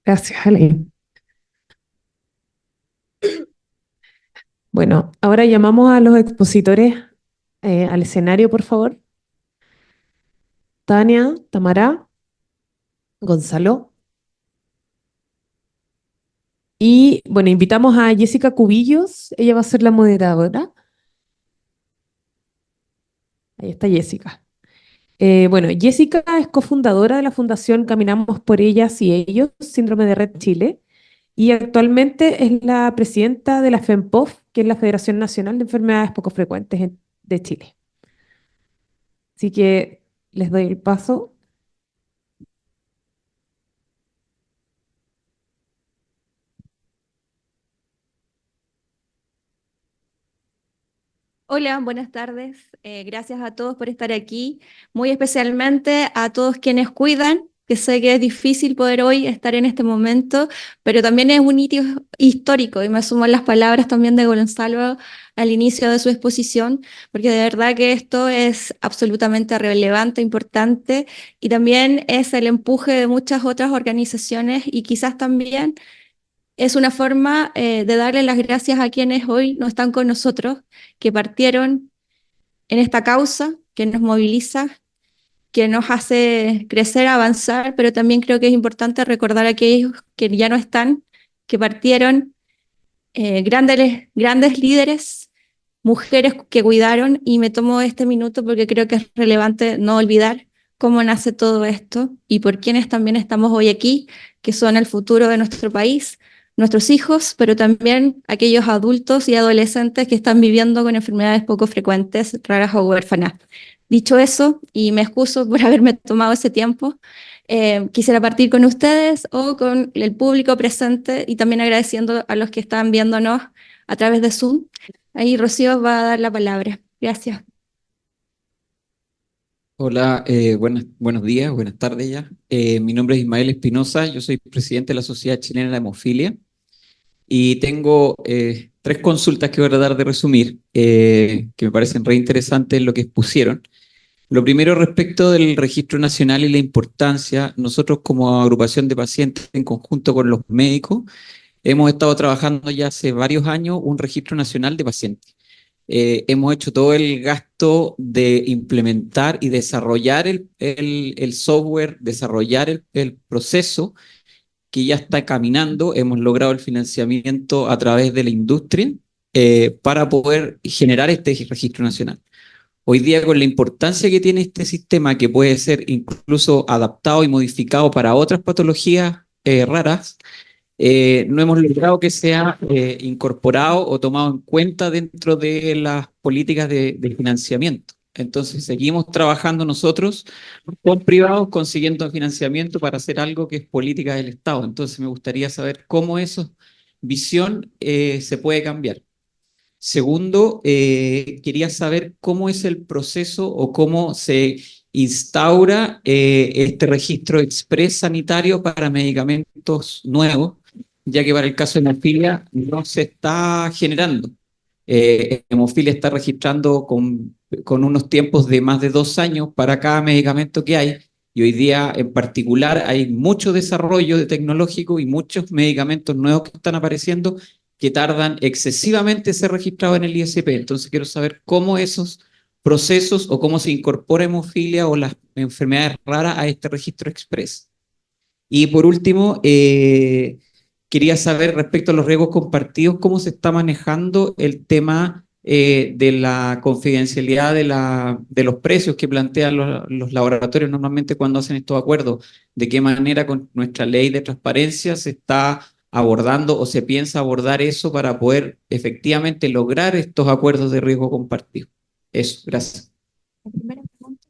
Gracias, Ale. Bueno, ahora llamamos a los expositores al escenario, por favor. Tania, Tamara, Gonzalo. Y bueno, invitamos a Jessica Cubillos. Ella va a ser la moderadora. Ahí está Jessica. Bueno, Jessica es cofundadora de la Fundación Caminamos por Ellas y Ellos, Síndrome de Red Chile. Y actualmente es la presidenta de la FEMPOF, que es la Federación Nacional de Enfermedades Poco Frecuentes de Chile. Así que les doy el paso. Hola, buenas tardes. Gracias a todos por estar aquí, muy especialmente a todos quienes cuidan, que sé que es difícil poder hoy estar en este momento, pero también es un hito histórico y me sumo a las palabras también de Gonzalo al inicio de su exposición, porque de verdad que esto es absolutamente relevante, importante y también es el empuje de muchas otras organizaciones y quizás también es una forma de darle las gracias a quienes hoy no están con nosotros, que partieron en esta causa, que nos moviliza, que nos hace crecer, avanzar, pero también creo que es importante recordar a aquellos que ya no están, que partieron, grandes líderes, mujeres que cuidaron, y me tomo este minuto porque creo que es relevante no olvidar cómo nace todo esto y por quienes también estamos hoy aquí, que son el futuro de nuestro país, nuestros hijos, pero también aquellos adultos y adolescentes que están viviendo con enfermedades poco frecuentes, raras o huérfanas. Dicho eso, y me excuso por haberme tomado ese tiempo, quisiera partir con ustedes o con el público presente y también agradeciendo a los que están viéndonos a través de Zoom. Ahí Rocío va a dar la palabra. Gracias. Hola, buenos días, buenas tardes ya. Mi nombre es Ismael Espinosa, yo soy presidente de la Sociedad Chilena de Hemofilia y tengo tres consultas que voy a tratar de resumir, que me parecen re interesantes lo que expusieron. Lo primero respecto del registro nacional y la importancia, nosotros como agrupación de pacientes en conjunto con los médicos hemos estado trabajando ya hace varios años un registro nacional de pacientes. Hemos hecho todo el gasto de implementar y desarrollar el software, desarrollar el proceso que ya está caminando. Hemos logrado el financiamiento a través de la industria para poder generar este registro nacional. Hoy día, con la importancia que tiene este sistema, que puede ser incluso adaptado y modificado para otras patologías raras, no hemos logrado que sea incorporado o tomado en cuenta dentro de las políticas de financiamiento. Entonces, seguimos trabajando nosotros con privados consiguiendo financiamiento para hacer algo que es política del Estado. Entonces, me gustaría saber cómo esa visión se puede cambiar. Segundo, quería saber cómo es el proceso o cómo se instaura este registro express sanitario para medicamentos nuevos, ya que para el caso de hemofilia no se está generando. Hemofilia está registrando con unos tiempos de más de 2 años para cada medicamento que hay, y hoy día en particular hay mucho desarrollo de tecnológico y muchos medicamentos nuevos que están apareciendo que tardan excesivamente ser registrados en el ISP. Entonces quiero saber cómo esos procesos o cómo se incorpora hemofilia o las enfermedades raras a este registro express. Y por último, quería saber respecto a los riesgos compartidos, cómo se está manejando el tema de la confidencialidad de los precios que plantean los laboratorios normalmente cuando hacen estos acuerdos, de qué manera con nuestra ley de transparencia se está abordando o se piensa abordar eso para poder efectivamente lograr estos acuerdos de riesgo compartido. Eso, gracias. La primera pregunta.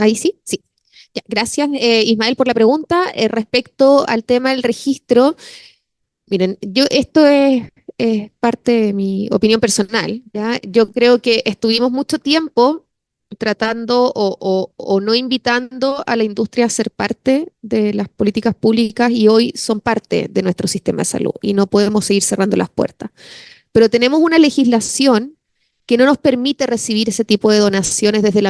Ahí sí, sí. Ya, gracias, Ismael, por la pregunta. Respecto al tema del registro, miren, esto es es parte de mi opinión personal, ¿ya? Yo creo que estuvimos mucho tiempo tratando o no invitando a la industria a ser parte de las políticas públicas y hoy son parte de nuestro sistema de salud y no podemos seguir cerrando las puertas. Pero tenemos una legislación que no nos permite recibir ese tipo de donaciones desde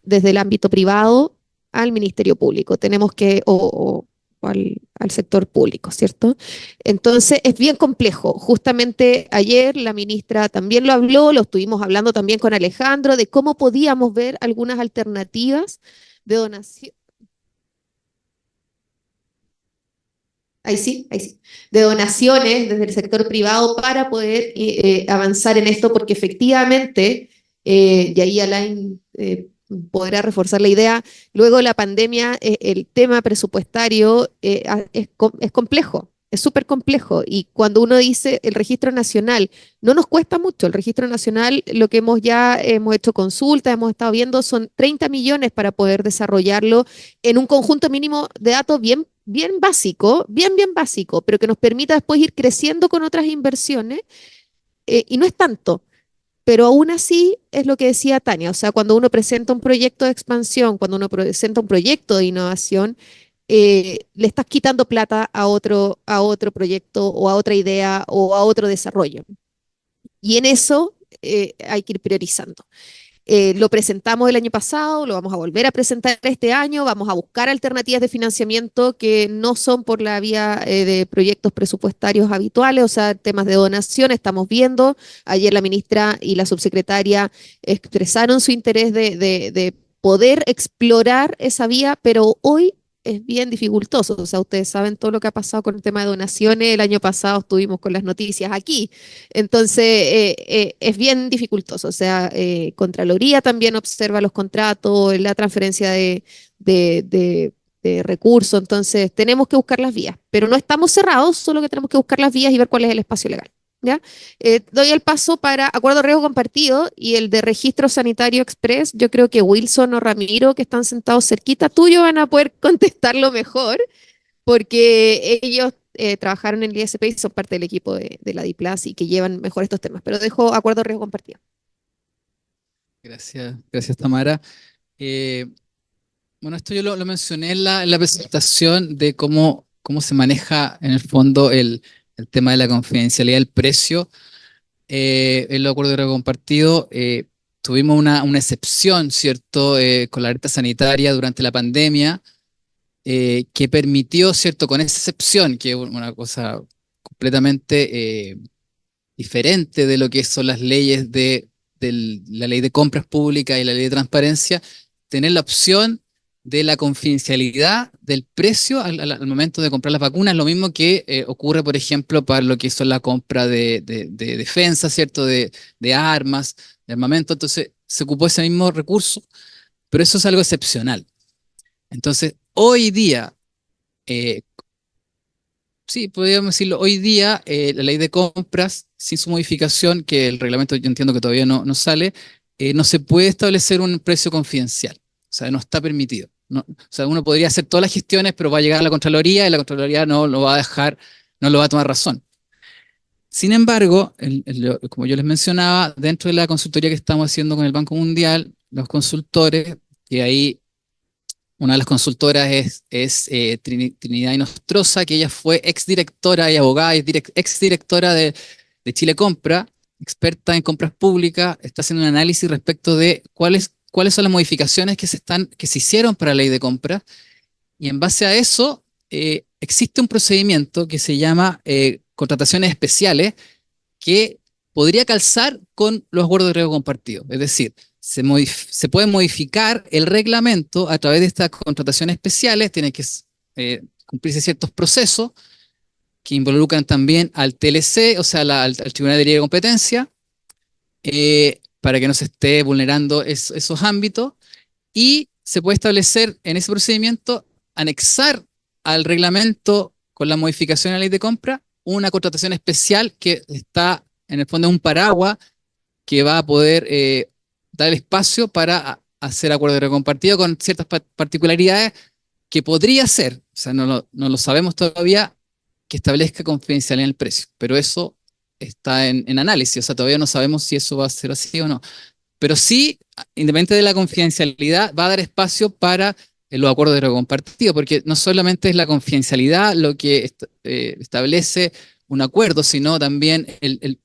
desde el ámbito privado al Ministerio Público. Tenemos que, o al sector público, ¿cierto? Entonces es bien complejo. Justamente ayer la ministra también lo habló, lo estuvimos hablando también con Alejandro, de cómo podíamos ver algunas alternativas de donación. Ahí sí, de donaciones desde el sector privado para poder avanzar en esto, porque efectivamente, y ahí Alain podrá reforzar la idea, luego de la pandemia el tema presupuestario es complejo, es súper complejo, y cuando uno dice el registro nacional, no nos cuesta mucho, el registro nacional, lo que hemos hecho consultas, hemos estado viendo, son 30 millones para poder desarrollarlo en un conjunto mínimo de datos bien básico, bien básico, pero que nos permita después ir creciendo con otras inversiones, y no es tanto, pero aún así es lo que decía Tania, o sea, cuando uno presenta un proyecto de expansión, cuando uno presenta un proyecto de innovación, le estás quitando plata a otro proyecto o a otra idea o a otro desarrollo. Y en eso hay que ir priorizando. Lo presentamos el año pasado, lo vamos a volver a presentar este año, vamos a buscar alternativas de financiamiento que no son por la vía de proyectos presupuestarios habituales, o sea, temas de donación, estamos viendo. Ayer la ministra y la subsecretaria expresaron su interés de poder explorar esa vía, pero hoy es bien dificultoso. O sea, ustedes saben todo lo que ha pasado con el tema de donaciones. El año pasado estuvimos con las noticias aquí. Entonces, es bien dificultoso. O sea, Contraloría también observa los contratos, la transferencia de, de- de recursos. Entonces, tenemos que buscar las vías. Pero no estamos cerrados, solo que tenemos que buscar las vías y ver cuál es el espacio legal. ¿Ya? Doy el paso para acuerdo de riesgo compartido y el de registro sanitario express. Yo creo que Wilson o Ramiro, que están sentados cerquita tuyo, van a poder contestarlo mejor porque ellos trabajaron en el ISP y son parte del equipo de la DIPLAS y que llevan mejor estos temas. Pero dejo acuerdo de riesgo compartido. Gracias Tamara. Eh, bueno, esto yo lo mencioné en la presentación de cómo se maneja en el fondo el tema de la confidencialidad del precio. En los acuerdos de riesgo compartido tuvimos una excepción, ¿cierto? Con la alerta sanitaria durante la pandemia, que permitió, ¿cierto? Con esa excepción, que es una cosa completamente diferente de lo que son las leyes de la ley de compras públicas y la ley de transparencia, tener la opción de la confidencialidad del precio al momento de comprar las vacunas, lo mismo que ocurre, por ejemplo, para lo que son la compra de defensa, ¿cierto? De armas, de armamento. Entonces, se ocupó ese mismo recurso, pero eso es algo excepcional. Entonces, hoy día, eh, sí, podríamos decirlo, hoy día la ley de compras, sin su modificación, que el reglamento yo entiendo que todavía no sale, no se puede establecer un precio confidencial, o sea, no está permitido. O sea, uno podría hacer todas las gestiones, pero va a llegar a la Contraloría y la Contraloría no lo va a dejar, no lo va a tomar razón. Sin embargo, como yo les mencionaba, dentro de la consultoría que estamos haciendo con el Banco Mundial, los consultores, que ahí una de las consultoras es Trinidad Inostroza, que ella fue exdirectora y abogada y exdirectora de Chile Compra, experta en compras públicas, está haciendo un análisis respecto de cuáles son las modificaciones que se hicieron para la ley de compras, y en base a eso existe un procedimiento que se llama contrataciones especiales, que podría calzar con los acuerdos de riesgo compartido. Es decir, se puede modificar el reglamento a través de estas contrataciones especiales, tienen que cumplirse ciertos procesos que involucran también al TLC, o sea, al Tribunal de Libre Competencia, para que no se esté vulnerando esos ámbitos, y se puede establecer en ese procedimiento, anexar al reglamento con la modificación de la ley de compra, una contratación especial que está en el fondo un paraguas que va a poder dar el espacio para hacer acuerdo de riesgo compartido con ciertas particularidades que podría ser, o sea, no lo sabemos todavía, que establezca confidencialidad en el precio, pero eso está en análisis, o sea, todavía no sabemos si eso va a ser así o no. Pero sí, independiente de la confidencialidad, va a dar espacio para los acuerdos de riesgo compartido, porque no solamente es la confidencialidad lo que establece un acuerdo, sino también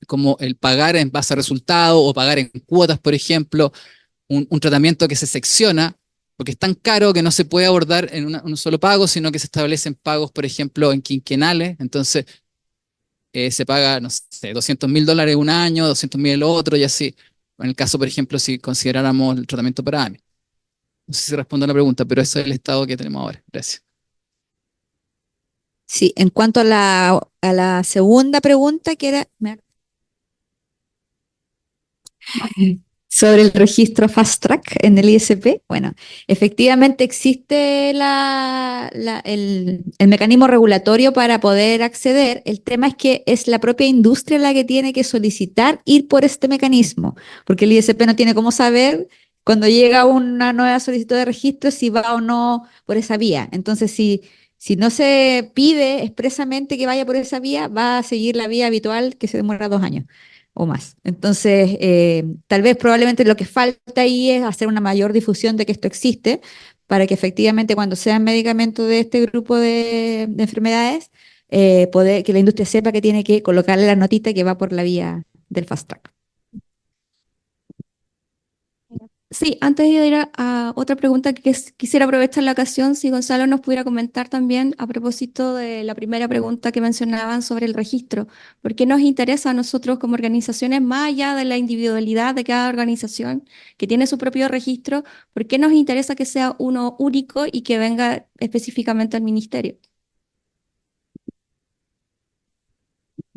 como el pagar en base a resultados o pagar en cuotas, por ejemplo, un tratamiento que se secciona, porque es tan caro que no se puede abordar en un solo pago, sino que se establecen pagos, por ejemplo, en quinquenales. Entonces, se paga, no sé, $200.000 un año, 200.000 el otro y así. En el caso, por ejemplo, si consideráramos el tratamiento para AMI. No sé si respondo a la pregunta, pero ese es el estado que tenemos ahora. Gracias. Sí, en cuanto a la segunda pregunta, que era sobre el registro Fast Track en el ISP, bueno, efectivamente existe el mecanismo regulatorio para poder acceder. El tema es que es la propia industria la que tiene que solicitar ir por este mecanismo, porque el ISP no tiene cómo saber cuando llega una nueva solicitud de registro si va o no por esa vía. Entonces, si no se pide expresamente que vaya por esa vía, va a seguir la vía habitual que se demora 2 años o más. Entonces, tal vez probablemente lo que falta ahí es hacer una mayor difusión de que esto existe para que efectivamente cuando sean medicamentos de este grupo de enfermedades, que la industria sepa que tiene que colocarle la notita que va por la vía del fast track. Sí, antes de ir a otra pregunta quisiera aprovechar la ocasión si Gonzalo nos pudiera comentar también a propósito de la primera pregunta que mencionaban sobre el registro. ¿Por qué nos interesa a nosotros como organizaciones, más allá de la individualidad de cada organización que tiene su propio registro, por qué nos interesa que sea uno único y que venga específicamente al ministerio?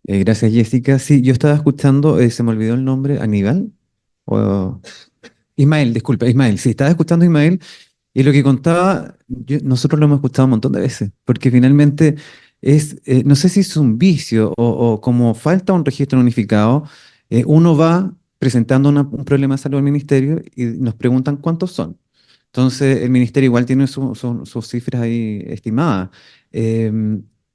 Gracias, Jessica. Sí, yo estaba escuchando, se me olvidó el nombre, Aníbal. O... Ismael, disculpa, Ismael. Sí, estaba escuchando a Ismael y lo que contaba, nosotros lo hemos escuchado un montón de veces, porque finalmente no sé si es un vicio o como falta un registro unificado, uno va presentando un problema de salud al ministerio y nos preguntan cuántos son. Entonces, el ministerio igual tiene sus cifras ahí estimadas.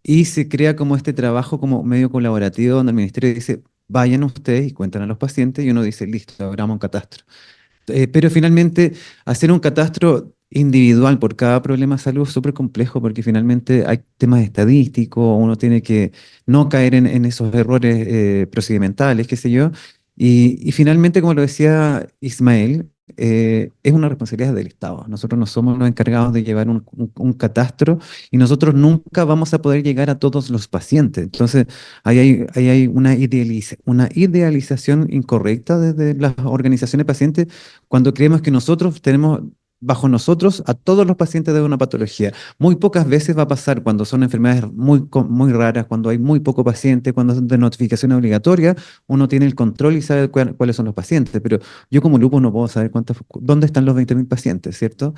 Y se crea como este trabajo como medio colaborativo donde el ministerio dice, vayan ustedes y cuentan a los pacientes y uno dice, listo, hagamos un catastro. Pero finalmente hacer un catastro individual por cada problema de salud es súper complejo porque finalmente hay temas estadísticos, uno tiene que no caer en esos errores procedimentales, qué sé yo. Y finalmente, como lo decía Ismael, es una responsabilidad del Estado. Nosotros no somos los encargados de llevar un catastro y nosotros nunca vamos a poder llegar a todos los pacientes. Entonces, ahí hay una idealización incorrecta desde las organizaciones de pacientes cuando creemos que nosotros tenemos bajo nosotros a todos los pacientes de una patología. Muy pocas veces va a pasar cuando son enfermedades muy raras, cuando hay muy poco paciente, cuando son de notificación obligatoria, uno tiene el control y sabe cuáles son los pacientes, pero yo como grupo no puedo saber dónde están los 20.000 pacientes, ¿cierto?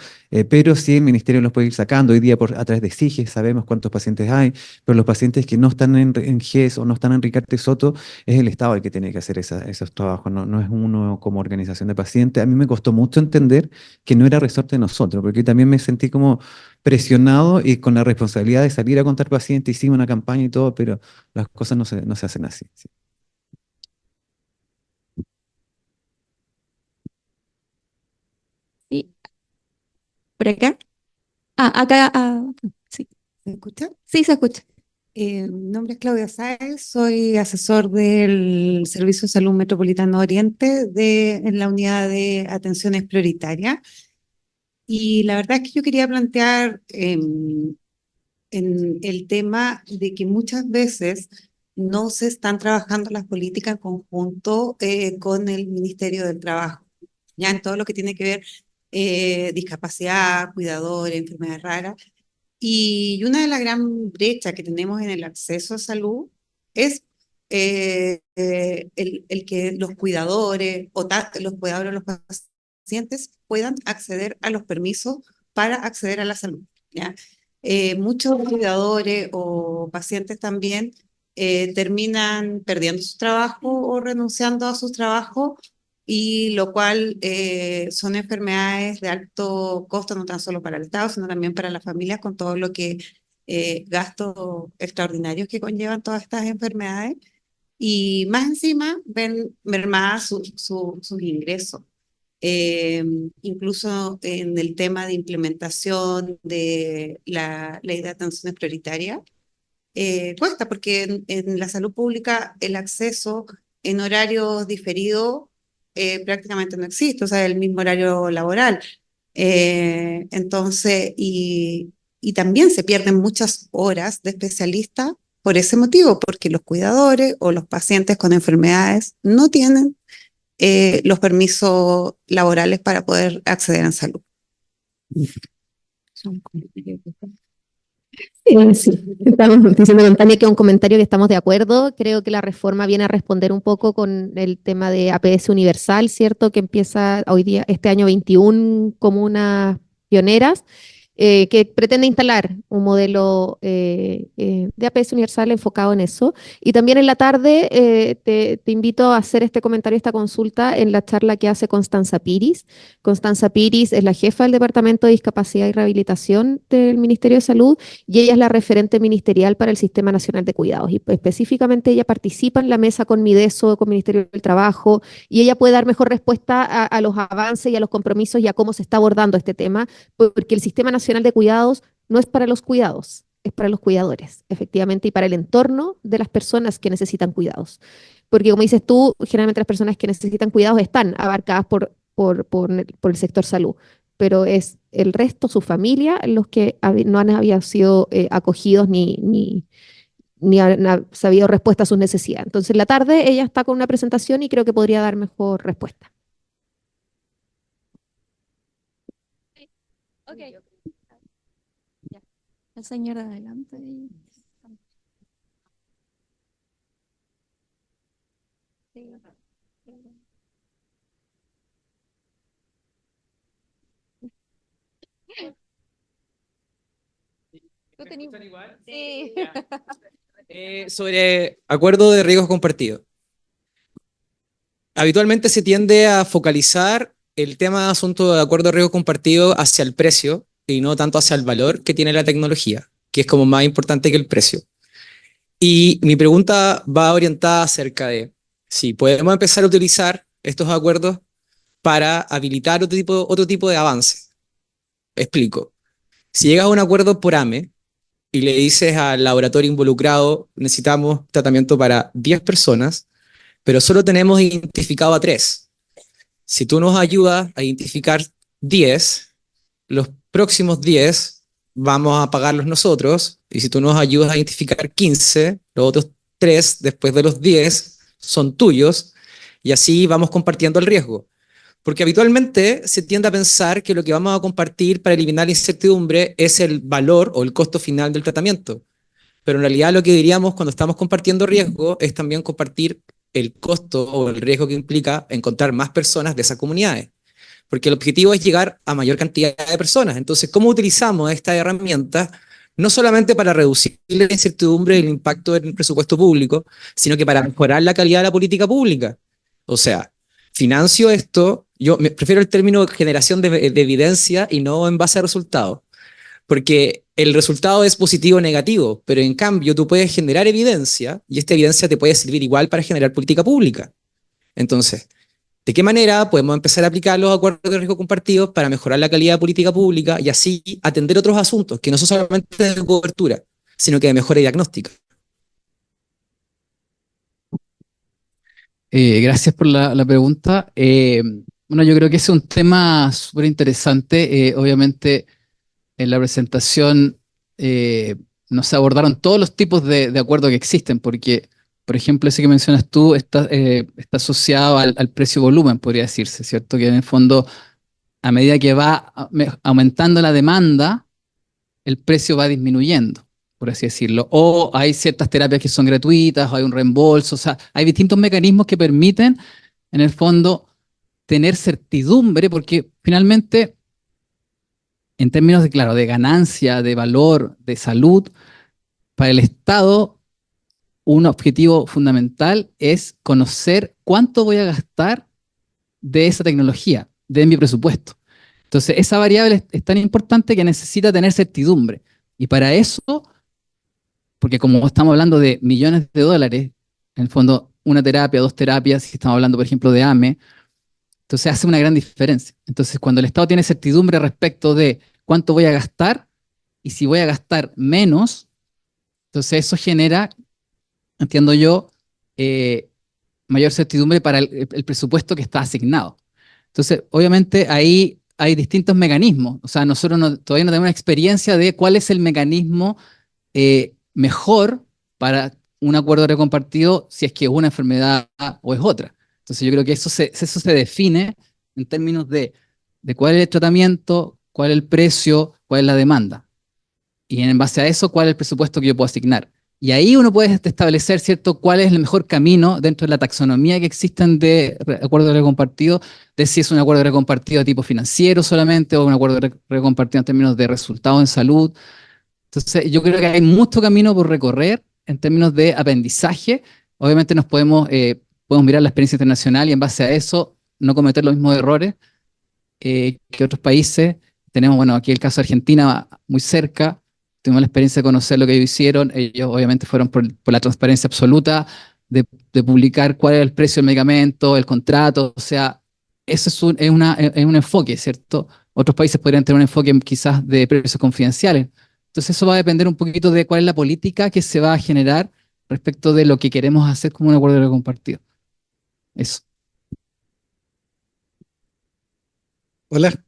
Pero sí el ministerio los puede ir sacando. Hoy día a través de SIGE sabemos cuántos pacientes hay, pero los pacientes que no están en GES o no están en Ricardo Soto, es el Estado el que tiene que hacer esos trabajos, no es uno como organización de pacientes. A mí me costó mucho entender que no era resorte de nosotros, porque también me sentí como presionado y con la responsabilidad de salir a contar pacientes, hicimos una campaña y todo, pero las cosas no se hacen así. Sí. Sí, por acá. Acá, sí, ¿Me escucha? sí se escucha. Mi nombre es Claudia Sáez, soy asesor del Servicio de Salud Metropolitano Oriente en la unidad de atenciones prioritarias. Y la verdad es que yo quería plantear en el tema de que muchas veces no se están trabajando las políticas en conjunto con el Ministerio del Trabajo, ya en todo lo que tiene que ver discapacidad, cuidadores, enfermedades raras. Y una de las gran brechas que tenemos en el acceso a salud es el que los cuidadores los cuidadores o los pacientes puedan acceder a los permisos para acceder a la salud, ¿ya? Muchos cuidadores o pacientes también terminan perdiendo su trabajo o renunciando a su trabajo, y lo cual son enfermedades de alto costo, no tan solo para el Estado, sino también para las familias, con todo lo que gastos extraordinarios que conllevan todas estas enfermedades. y más encima ven mermadas sus ingresos. Incluso en el tema de implementación de la ley de atenciones prioritarias, cuesta porque en la salud pública el acceso en horarios diferidos prácticamente no existe, o sea, el mismo horario laboral. Entonces, y también se pierden muchas horas de especialistas por ese motivo, porque los cuidadores o los pacientes con enfermedades no tienen los permisos laborales para poder acceder a salud. Sí, estamos diciendo con Tania que es un comentario que estamos de acuerdo. Creo que la reforma viene a responder un poco con el tema de APS universal, ¿cierto? Que empieza hoy día, este año 21, comunas pioneras, que pretende instalar un modelo de APS universal enfocado en eso. Y también en la tarde te invito a hacer este comentario, esta consulta en la charla que hace Constanza Piris. Constanza Piris es la jefa del Departamento de Discapacidad y Rehabilitación del Ministerio de Salud y ella es la referente ministerial para el Sistema Nacional de Cuidados. Y específicamente ella participa en la mesa con Mideso, con Ministerio del Trabajo, y ella puede dar mejor respuesta a los avances y a los compromisos y a cómo se está abordando este tema, porque el Sistema Nacional de Cuidados no es para los cuidados, es para los cuidadores, efectivamente, y para el entorno de las personas que necesitan cuidados. Porque como dices tú, generalmente las personas que necesitan cuidados están abarcadas por el sector salud, pero es el resto, su familia, los que no habían sido acogidos ni han sabido respuesta a sus necesidades. Entonces, en la tarde ella está con una presentación y creo que podría dar mejor respuesta. Okay. El señor de adelante. Sí. Sobre acuerdo de riesgos compartidos. Habitualmente se tiende a focalizar el tema de asunto de acuerdo de riesgos compartidos hacia el precio y no tanto hacia el valor que tiene la tecnología, que es como más importante que el precio. Y mi pregunta va orientada acerca de si podemos empezar a utilizar estos acuerdos para habilitar otro tipo de avance. Explico. Si llegas a un acuerdo por AME y le dices al laboratorio involucrado, necesitamos tratamiento para 10 personas, pero solo tenemos identificado a 3. Si tú nos ayudas a identificar 10, los próximos 10 vamos a pagarlos nosotros, y si tú nos ayudas a identificar 15, los otros 3 después de los 10 son tuyos, y así vamos compartiendo el riesgo. Porque habitualmente se tiende a pensar que lo que vamos a compartir para eliminar la incertidumbre es el valor o el costo final del tratamiento. Pero en realidad lo que diríamos cuando estamos compartiendo riesgo es también compartir el costo o el riesgo que implica encontrar más personas de esas comunidades. Porque el objetivo es llegar a mayor cantidad de personas. Entonces, ¿cómo utilizamos esta herramienta? No solamente para reducir la incertidumbre y el impacto en el presupuesto público, sino que para mejorar la calidad de la política pública. O sea, financio esto, prefiero el término generación de evidencia y no en base a resultados, porque el resultado es positivo o negativo, pero en cambio tú puedes generar evidencia y esta evidencia te puede servir igual para generar política pública. Entonces, ¿de qué manera podemos empezar a aplicar los acuerdos de riesgo compartidos para mejorar la calidad de política pública y así atender otros asuntos que no son solamente de cobertura, sino que de mejora diagnóstica? Gracias por la pregunta. Bueno, yo creo que ese es un tema súper interesante. Obviamente, en la presentación no se abordaron todos los tipos de acuerdos que existen, porque, por ejemplo, ese que mencionas tú está asociado al precio-volumen, podría decirse, ¿cierto? Que en el fondo, a medida que va aumentando la demanda, el precio va disminuyendo, por así decirlo. O hay ciertas terapias que son gratuitas, o hay un reembolso, o sea, hay distintos mecanismos que permiten, en el fondo, tener certidumbre, porque finalmente, en términos de, claro, de ganancia, de valor, de salud, para el Estado, un objetivo fundamental es conocer cuánto voy a gastar de esa tecnología, de mi presupuesto. Entonces, esa variable es tan importante que necesita tener certidumbre. Y para eso, porque como estamos hablando de millones de dólares, en el fondo, una terapia, dos terapias, si estamos hablando, por ejemplo, de AME, entonces hace una gran diferencia. Entonces, cuando el Estado tiene certidumbre respecto de cuánto voy a gastar y si voy a gastar menos, entonces eso genera, entiendo yo, mayor certidumbre para el presupuesto que está asignado. Entonces, obviamente ahí hay distintos mecanismos. O sea, nosotros todavía no tenemos una experiencia de cuál es el mecanismo mejor para un acuerdo de recompartido si es que es una enfermedad o es otra. Entonces yo creo que eso se define en términos de cuál es el tratamiento, cuál es el precio, cuál es la demanda. Y en base a eso, cuál es el presupuesto que yo puedo asignar. Y ahí uno puede establecer, ¿cierto?, cuál es el mejor camino dentro de la taxonomía que existen de acuerdo de recompartido, de si es un acuerdo de recompartido de tipo financiero solamente o un acuerdo de recompartido en términos de resultados en salud. Entonces, yo creo que hay mucho camino por recorrer en términos de aprendizaje. Obviamente podemos mirar la experiencia internacional y en base a eso no cometer los mismos errores que otros países. Tenemos, bueno, aquí el caso de Argentina muy cerca. Tuvimos la experiencia de conocer lo que ellos hicieron. Ellos obviamente fueron por la transparencia absoluta de publicar cuál era el precio del medicamento, el contrato. O sea, eso es un enfoque, ¿cierto? Otros países podrían tener un enfoque quizás de precios confidenciales. Entonces eso va a depender un poquito de cuál es la política que se va a generar respecto de lo que queremos hacer como un acuerdo de compartido. Eso. Hola,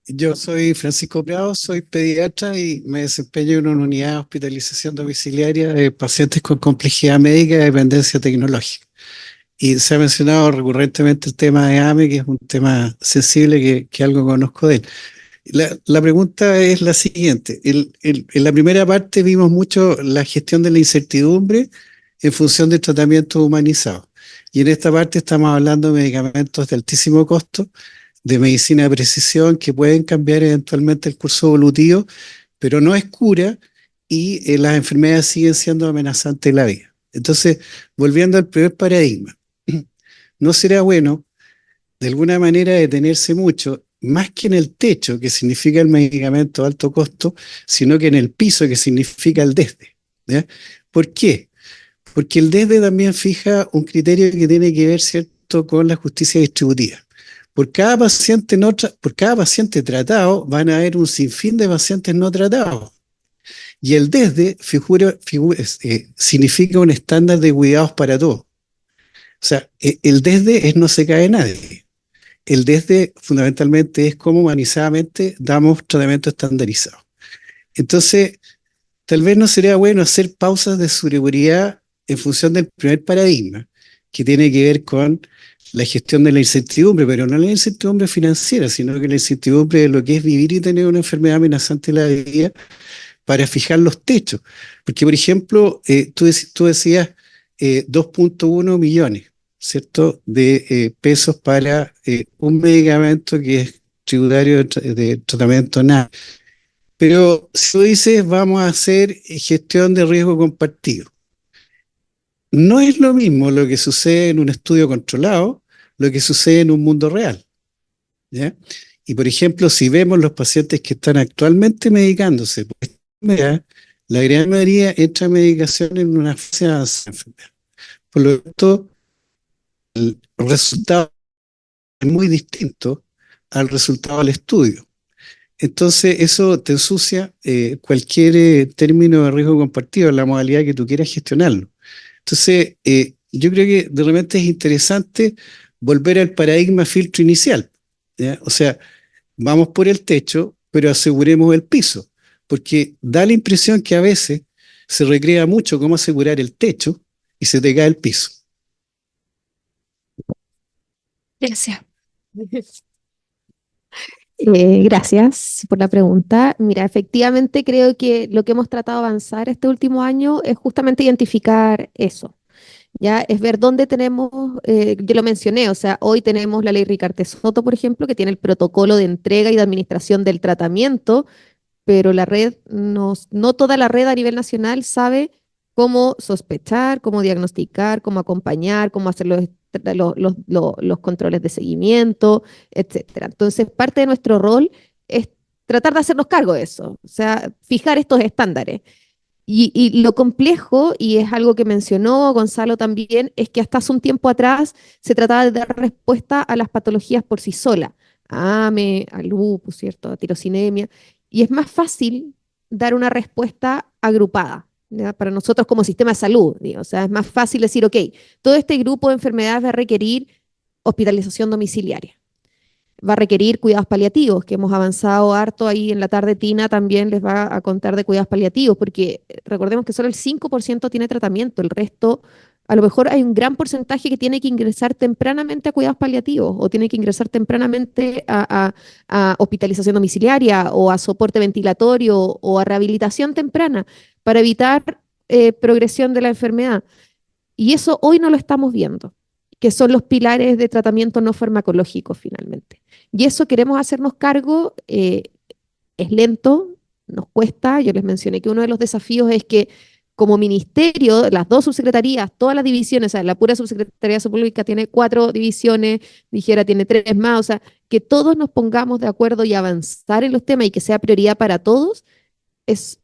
yo soy Francisco Prado, soy pediatra y me desempeño en una unidad de hospitalización domiciliaria de pacientes con complejidad médica y dependencia tecnológica. Y se ha mencionado recurrentemente el tema de AME, que es un tema sensible que algo conozco de él. La pregunta es la siguiente. En la primera parte vimos mucho la gestión de la incertidumbre en función del tratamiento humanizado. Y en esta parte estamos hablando de medicamentos de altísimo costo, de medicina de precisión que pueden cambiar eventualmente el curso evolutivo, pero no es cura y las enfermedades siguen siendo amenazantes en la vida. Entonces, volviendo al primer paradigma, ¿no será bueno de alguna manera detenerse mucho, más que en el techo, que significa el medicamento de alto costo, sino que en el piso, que significa el desde? ¿Ya? ¿Por qué? Porque el desde también fija un criterio que tiene que ver, ¿cierto?, con la justicia distributiva. Por cada paciente tratado van a haber un sinfín de pacientes no tratados. Y el desde significa un estándar de cuidados para todos. O sea, el desde es no se cae nadie. El desde fundamentalmente es cómo humanizadamente damos tratamiento estandarizado. Entonces, tal vez no sería bueno hacer pausas de seguridad en función del primer paradigma, que tiene que ver con la gestión de la incertidumbre, pero no la incertidumbre financiera, sino que la incertidumbre de lo que es vivir y tener una enfermedad amenazante en la vida para fijar los techos. Porque, por ejemplo, tú decías 2.1 millones, ¿cierto?, de pesos para un medicamento que es tributario de tratamiento NAP. Pero si tú dices, vamos a hacer gestión de riesgo compartido, no es lo mismo lo que sucede en un estudio controlado, lo que sucede en un mundo real, ¿ya? Y por ejemplo, si vemos los pacientes que están actualmente medicándose por esta enfermedad, la gran mayoría entra en medicación en una fase avanzada de enfermedad. Por lo tanto, el resultado es muy distinto al resultado del estudio. Entonces, eso te ensucia cualquier término de riesgo compartido en la modalidad que tú quieras gestionarlo. Entonces, yo creo que de repente es interesante volver al paradigma filtro inicial, ¿ya? O sea, vamos por el techo, pero aseguremos el piso, porque da la impresión que a veces se recrea mucho cómo asegurar el techo y se te cae el piso. Gracias. Gracias por la pregunta. Mira, efectivamente creo que lo que hemos tratado de avanzar este último año es justamente identificar eso. Ya es ver dónde tenemos, yo lo mencioné, o sea, hoy tenemos la ley Ricarte-Soto, por ejemplo, que tiene el protocolo de entrega y de administración del tratamiento, pero la red, no toda la red a nivel nacional sabe cómo sospechar, cómo diagnosticar, cómo acompañar, cómo hacer los controles de seguimiento, etcétera. Entonces, parte de nuestro rol es tratar de hacernos cargo de eso, o sea, fijar estos estándares. Y lo complejo, y es algo que mencionó Gonzalo también, es que hasta hace un tiempo atrás se trataba de dar respuesta a las patologías por sí sola, a AME, a lupus, ¿cierto?, a tirosinemia, y es más fácil dar una respuesta agrupada, ¿ya?, para nosotros como sistema de salud, digo. O sea, es más fácil decir, ok, todo este grupo de enfermedades va a requerir hospitalización domiciliaria, va a requerir cuidados paliativos, que hemos avanzado harto ahí. En la tarde Tina también les va a contar de cuidados paliativos, porque recordemos que solo el 5% tiene tratamiento, el resto, a lo mejor hay un gran porcentaje que tiene que ingresar tempranamente a cuidados paliativos o tiene que ingresar tempranamente a hospitalización domiciliaria o a soporte ventilatorio o a rehabilitación temprana para evitar progresión de la enfermedad. Y eso hoy no lo estamos viendo, que son los pilares de tratamiento no farmacológico finalmente. Y eso queremos hacernos cargo. Es lento, nos cuesta. Yo les mencioné que uno de los desafíos es que como ministerio, las dos subsecretarías, todas las divisiones, o sea, la pura subsecretaría de Salud Pública tiene 4 divisiones, Dijera tiene 3 más, o sea, que todos nos pongamos de acuerdo y avanzar en los temas y que sea prioridad para todos, es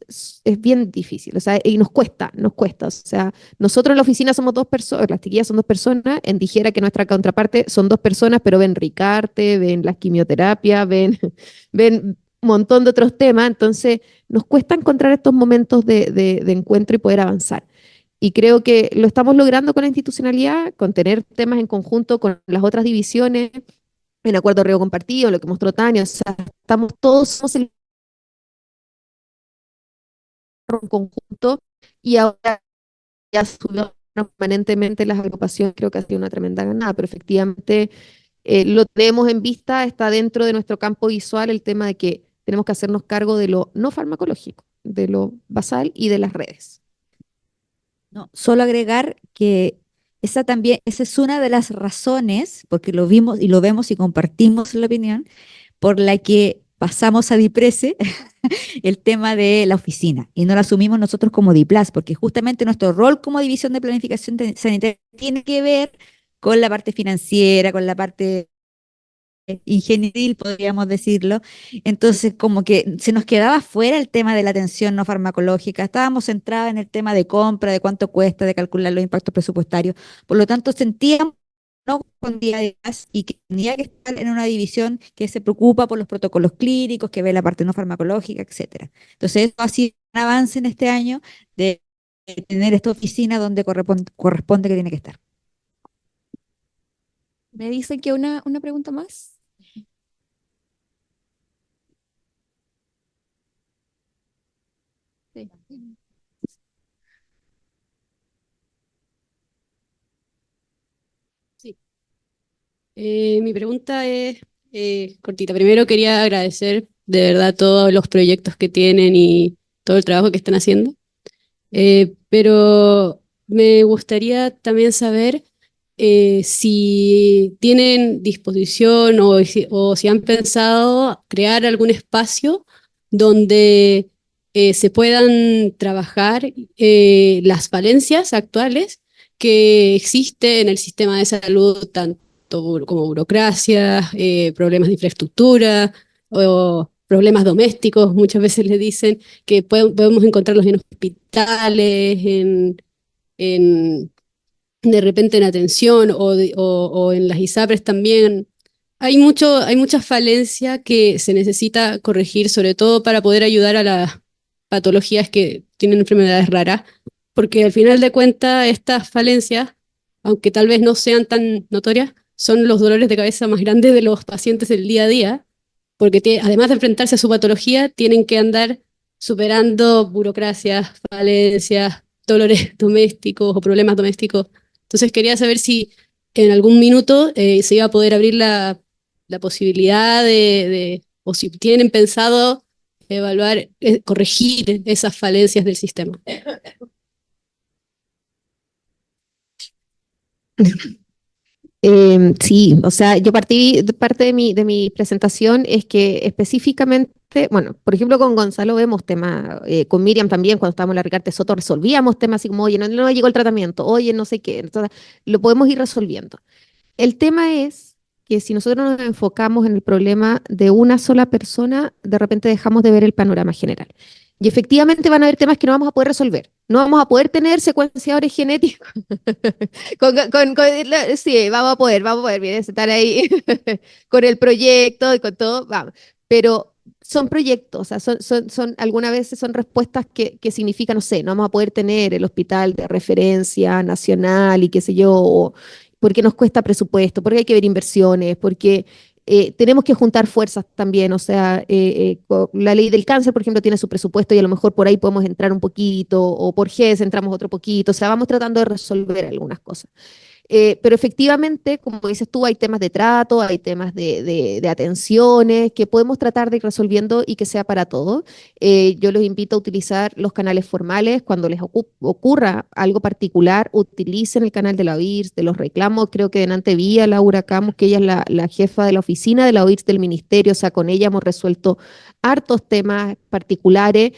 bien difícil, o sea, y nos cuesta, o sea, nosotros en la oficina somos 2 personas, las chiquillas son 2 personas, en Dijera, que nuestra contraparte, son 2 personas, pero ven Ricarte, ven las quimioterapias, ven un montón de otros temas, entonces nos cuesta encontrar estos momentos de encuentro y poder avanzar. Y creo que lo estamos logrando con la institucionalidad, con tener temas en conjunto con las otras divisiones, en acuerdo de riesgo compartido, lo que mostró Tania, o sea, estamos todos, somos el conjunto, y ahora ya subió permanentemente las agrupaciones. Creo que ha sido una tremenda ganada, pero efectivamente lo tenemos en vista, está dentro de nuestro campo visual el tema de que tenemos que hacernos cargo de lo no farmacológico, de lo basal y de las redes. No, solo agregar que esa también, esa es una de las razones, porque lo vimos y lo vemos y compartimos la opinión, por la que pasamos a DIPRESE el tema de la oficina y no lo asumimos nosotros como DIPLAS, porque justamente nuestro rol como división de planificación sanitaria tiene que ver con la parte financiera, con la parte ingenieril, podríamos decirlo. Entonces, como que se nos quedaba fuera el tema de la atención no farmacológica. Estábamos centrados en el tema de compra, de cuánto cuesta, de calcular los impactos presupuestarios. Por lo tanto, sentíamos no con día de más y que tenía que estar en una división que se preocupa por los protocolos clínicos, que ve la parte no farmacológica, etcétera. Entonces, eso ha sido un avance en este año de tener esta oficina donde corresponde que tiene que estar. Me dicen que una pregunta más. Sí. Sí. Mi pregunta es cortita. Primero quería agradecer de verdad todos los proyectos que tienen y todo el trabajo que están haciendo. Pero me gustaría también saber si tienen disposición o si han pensado crear algún espacio donde se puedan trabajar las falencias actuales que existen en el sistema de salud, tanto como burocracia, problemas de infraestructura o problemas domésticos. Muchas veces le dicen que podemos encontrarlos en hospitales, en de repente en atención o en las ISAPRES también. Hay mucha falencia que se necesita corregir, sobre todo para poder ayudar a las patologías que tienen enfermedades raras, porque al final de cuentas estas falencias, aunque tal vez no sean tan notorias, son los dolores de cabeza más grandes de los pacientes del día a día, porque además de enfrentarse a su patología, tienen que andar superando burocracias, falencias, dolores domésticos o problemas domésticos. Entonces quería saber si en algún minuto se iba a poder abrir la posibilidad o si tienen pensado evaluar, corregir esas falencias del sistema. Sí, o sea, parte de mi presentación es que específicamente, bueno, por ejemplo, con Gonzalo vemos temas, con Miriam también, cuando estábamos en la Ricarte Soto, resolvíamos temas así como, oye, no llegó el tratamiento, oye, no sé qué, entonces lo podemos ir resolviendo. El tema es que si nosotros nos enfocamos en el problema de una sola persona, de repente dejamos de ver el panorama general. Y efectivamente van a haber temas que no vamos a poder resolver. No vamos a poder tener secuenciadores genéticos. Sí, vamos a poder, miren, estar ahí con el proyecto y con todo, vamos. Pero son proyectos, o sea, algunas veces son respuestas que significan, no sé, no vamos a poder tener el hospital de referencia nacional y qué sé yo, porque nos cuesta presupuesto, porque hay que ver inversiones, porque tenemos que juntar fuerzas también, o sea, la ley del cáncer, por ejemplo, tiene su presupuesto y a lo mejor por ahí podemos entrar un poquito, o por GES entramos otro poquito, o sea, vamos tratando de resolver algunas cosas. Pero efectivamente, como dices tú, hay temas de trato, hay temas de atenciones que podemos tratar de ir resolviendo y que sea para todos. Yo los invito a utilizar los canales formales. Cuando les ocurra algo particular, utilicen el canal de la OIRS, de los reclamos. Creo que delante vi a Laura Camus, que ella es la jefa de la oficina de la OIRS del ministerio, o sea, con ella hemos resuelto hartos temas particulares.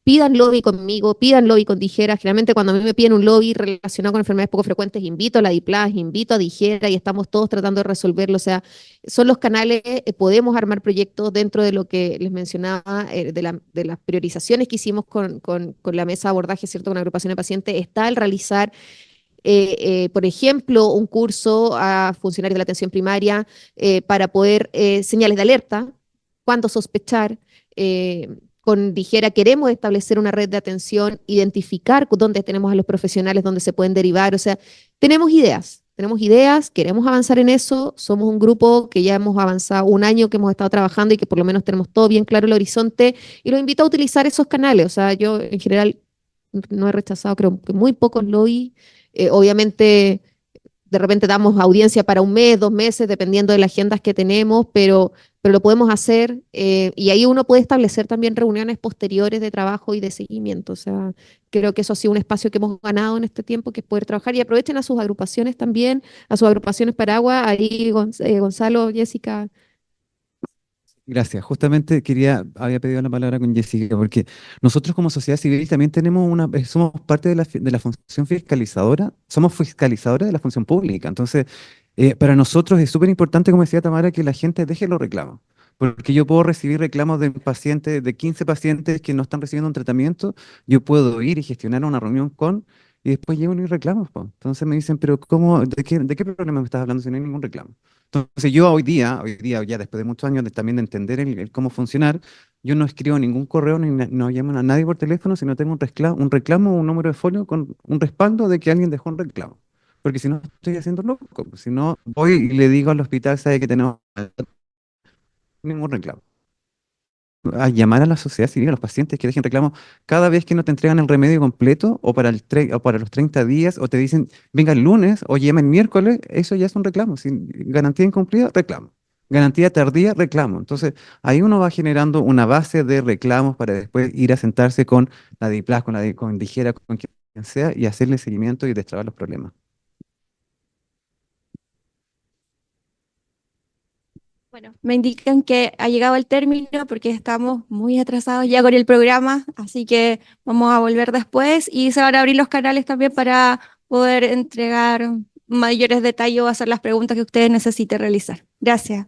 Pidan lobby conmigo, pidan lobby con Dijera. Generalmente cuando a mí me piden un lobby relacionado con enfermedades poco frecuentes, invito a la DIPLAS, invito a Dijera y estamos todos tratando de resolverlo. O sea, son los canales, podemos armar proyectos dentro de lo que les mencionaba, de las priorizaciones que hicimos con la mesa de abordaje, ¿cierto? Con agrupación de pacientes, está el realizar por ejemplo, un curso a funcionarios de la atención primaria para poder señales de alerta, cuándo sospechar. Con Dijera queremos establecer una red de atención, identificar dónde tenemos a los profesionales, dónde se pueden derivar. O sea, tenemos ideas, queremos avanzar en eso. Somos un grupo que ya hemos avanzado un año que hemos estado trabajando y que por lo menos tenemos todo bien claro el horizonte. Y los invito a utilizar esos canales. O sea, yo en general no he rechazado, creo que muy pocos lobby. Obviamente, de repente damos audiencia para un mes, 2 meses, dependiendo de las agendas que tenemos, pero lo podemos hacer y ahí uno puede establecer también reuniones posteriores de trabajo y de seguimiento. O sea, creo que eso ha sido un espacio que hemos ganado en este tiempo, que es poder trabajar y aprovechen a sus agrupaciones también, a sus agrupaciones Paragua, ahí Gonzalo, Jessica. Gracias. Justamente había pedido la palabra con Jessica, porque nosotros como sociedad civil también somos parte de la función fiscalizadora, somos fiscalizadores de la función pública. Entonces, para nosotros es súper importante, como decía Tamara, que la gente deje los reclamos. Porque yo puedo recibir reclamos de pacientes, de 15 pacientes que no están recibiendo un tratamiento, yo puedo ir y gestionar una reunión y después llegan y reclamos, po. Entonces me dicen, pero ¿cómo, de qué problema me estás hablando si no hay ningún reclamo? Entonces yo hoy día, ya después de muchos años también de entender el cómo funcionar, yo no escribo ningún correo ni no llamo a nadie por teléfono si no tengo un reclamo, un número de folio con un respaldo de que alguien dejó un reclamo. Porque si no estoy haciendo loco, si no voy y le digo al hospital, sabe que tenemos ningún reclamo. A llamar a la sociedad civil, a los pacientes que dejen reclamos cada vez que no te entregan el remedio completo o para los 30 días o te dicen venga el lunes o llama el miércoles, eso ya es un reclamo. Sin garantía incumplida, reclamo. Garantía tardía, reclamo. Entonces ahí uno va generando una base de reclamos para después ir a sentarse con la DIPLAS, con Dijera, con quien sea y hacerle seguimiento y destrabar los problemas. Bueno, me indican que ha llegado el término porque estamos muy atrasados ya con el programa, así que vamos a volver después y se van a abrir los canales también para poder entregar mayores detalles o hacer las preguntas que ustedes necesiten realizar. Gracias.